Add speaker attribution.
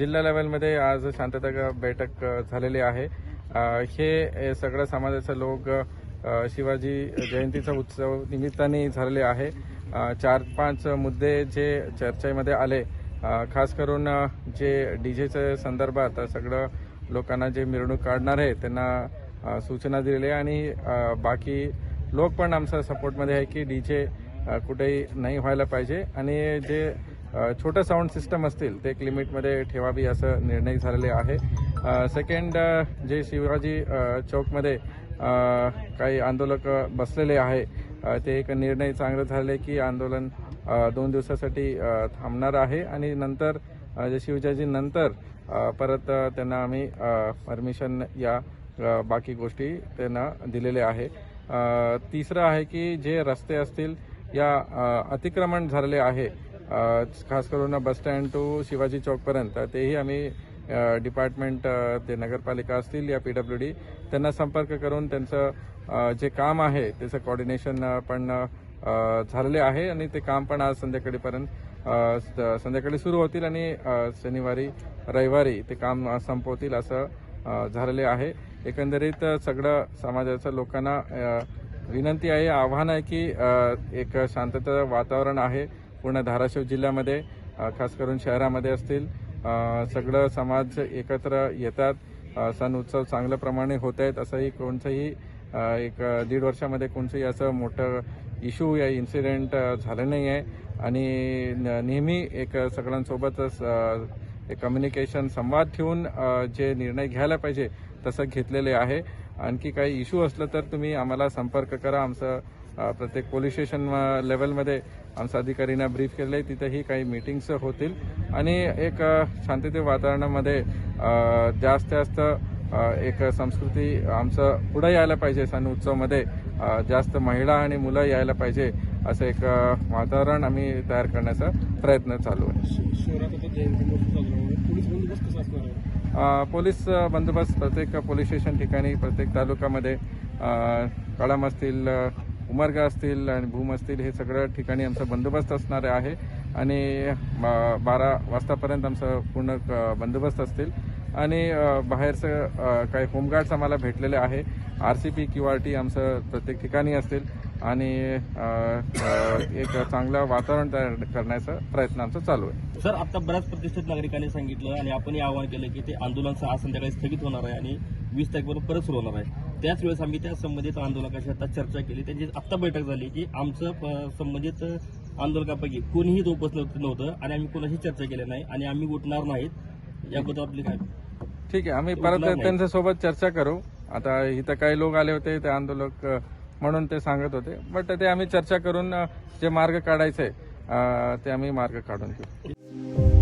Speaker 1: जिल्हा लेवलमध्ये आज शांतता बैठक झालेली आहे। हे सगळ्या समाजाचे लोक शिवाजी जयंतीचा उत्सव निमित्ताने झालेले आहे। 4-5 मुद्दे जे चर्चेमध्ये आले, खास करून जे डीजेच्या संदर्भात सगळं लोकांना जे मिरवणूक काढणार आहे त्यांना सूचना दिलेल्या आणि बाकी लोक पण आमच्या सपोर्टमध्ये आहे की डीजे कुठेही नाही व्हायला पाहिजे आणि जे छोटे साऊंड सिस्टम असतील ते एक लिमिटमध्ये ठेवावी असं निर्णय झालेले आहे। सेकंड, जे शिवाजी चौकमध्ये काही आंदोलक बसलेले आहे ते एक निर्णय चांगला झाले की आंदोलन 2 दिवसासाठी थांबणार आहे आणि नंतर जे शिवजयंती नंतर परत त्यांना आम्ही परमिशन या बाकी गोष्टी त्यांना दिलेले आहे। तिसरं आहे की जे रस्ते असतील या अतिक्रमण झालेले आहे, खास करून बस स्टँड टू शिवाजी चौकपर्यंत, तेही आम्ही डिपार्टमेंट ते नगरपालिका असतील या PWD त्यांना संपर्क करून त्यांचं जे काम आहे त्याचं कोऑर्डिनेशन पण झालेले आहे आणि ते काम पण आज संध्याकाळी सुरू होतील आणि शनिवारी रविवारी ते काम संपवतील असं झालेले आहे। एकंदरीत सगळं समाजाच्या लोकांना विनंती आहे, आव्हान आहे की एक शांतता वातावरण आहे पूर्ण धाराशिव जिल्ह्यामध्ये, खास करून शहरामध्ये असतील सगळं समाज एकत्र येतात, सण उत्सव चांगल्या प्रमाणे होत आहेत। असंही कोणतंही 1-1.5 वर्षामध्ये कोणतंही असं मोठं इश्यू या इन्सिडेंट झालं नाही आहे आणि नेहमी एक सगळ्यांसोबतच एक कम्युनिकेशन संवाद ठेवून जे निर्णय घ्यायला पाहिजे तसं घेतलेले आहे। आणखी काही इश्यू असलं तर तुम्ही आम्हाला संपर्क करा। आमचं प्रत्येक पोलीस स्टेशन लेवलमध्ये आमच्या अधिकाऱ्यांना ब्रीफ केलं आहे, तिथेही काही मीटिंग्स होतील आणि एक शांततेच्या वातावरणामध्ये जास्त एक संस्कृती आमचं पुढे यायला पाहिजे। सण उत्सवमध्ये जास्त महिला आणि मुलं यायला पाहिजे असं एक वातावरण आम्ही तयार करण्याचा प्रयत्न चालू आहे। पोलीस बंदोबस्त प्रत्येक पोलीस स्टेशन ठिकाणी, प्रत्येक तालुक्यामध्ये कळंब असतील, उमरगा असतील आणि भूम असतील, हे सगळ्या ठिकाणी आमचा बंदोबस्त असणार आहे आणि 12 वाजतापर्यंत आमचं पूर्ण बंदोबस्त असतील आणि बाहेरचं काही होमगार्ड्स आम्हाला भेटलेले आहे। RCP QRT आमचं प्रत्येक ठिकाणी असतील आणि एक चांगलं वातावरण तयार करण्याचा प्रयत्न आमचा चालू आहे।
Speaker 2: सर, आता बऱ्याच प्रतिष्ठित नागरिकांनी सांगितलं आणि आपणही आवाहन केलं की ते आंदोलन आज संध्याकाळी स्थगित होणार आहे आणि 20 तारखेपर्यंत परत सुरू होणार आहे। त्याच वेळेस आम्ही त्या संबंधित आंदोलकाशी आता चर्चा केली, त्यांची आता बैठक झाली की आमचं संबंधित आंदोलकापैकी कोणीही उपस्थित नव्हतं आणि आम्ही कोणाशी चर्चा केली नाही आणि आम्ही उठणार नाहीत। याबद्दल आपली काय?
Speaker 1: ठीक आहे, आम्ही परत त्यांच्यासोबत चर्चा करू। आता इथं काही लोक आले होते ते आंदोलक म्हणून ते सांगत होते, बट ते आम्ही चर्चा करून जे मार्ग काढायचे ते आम्ही मार्ग काढून घेऊ।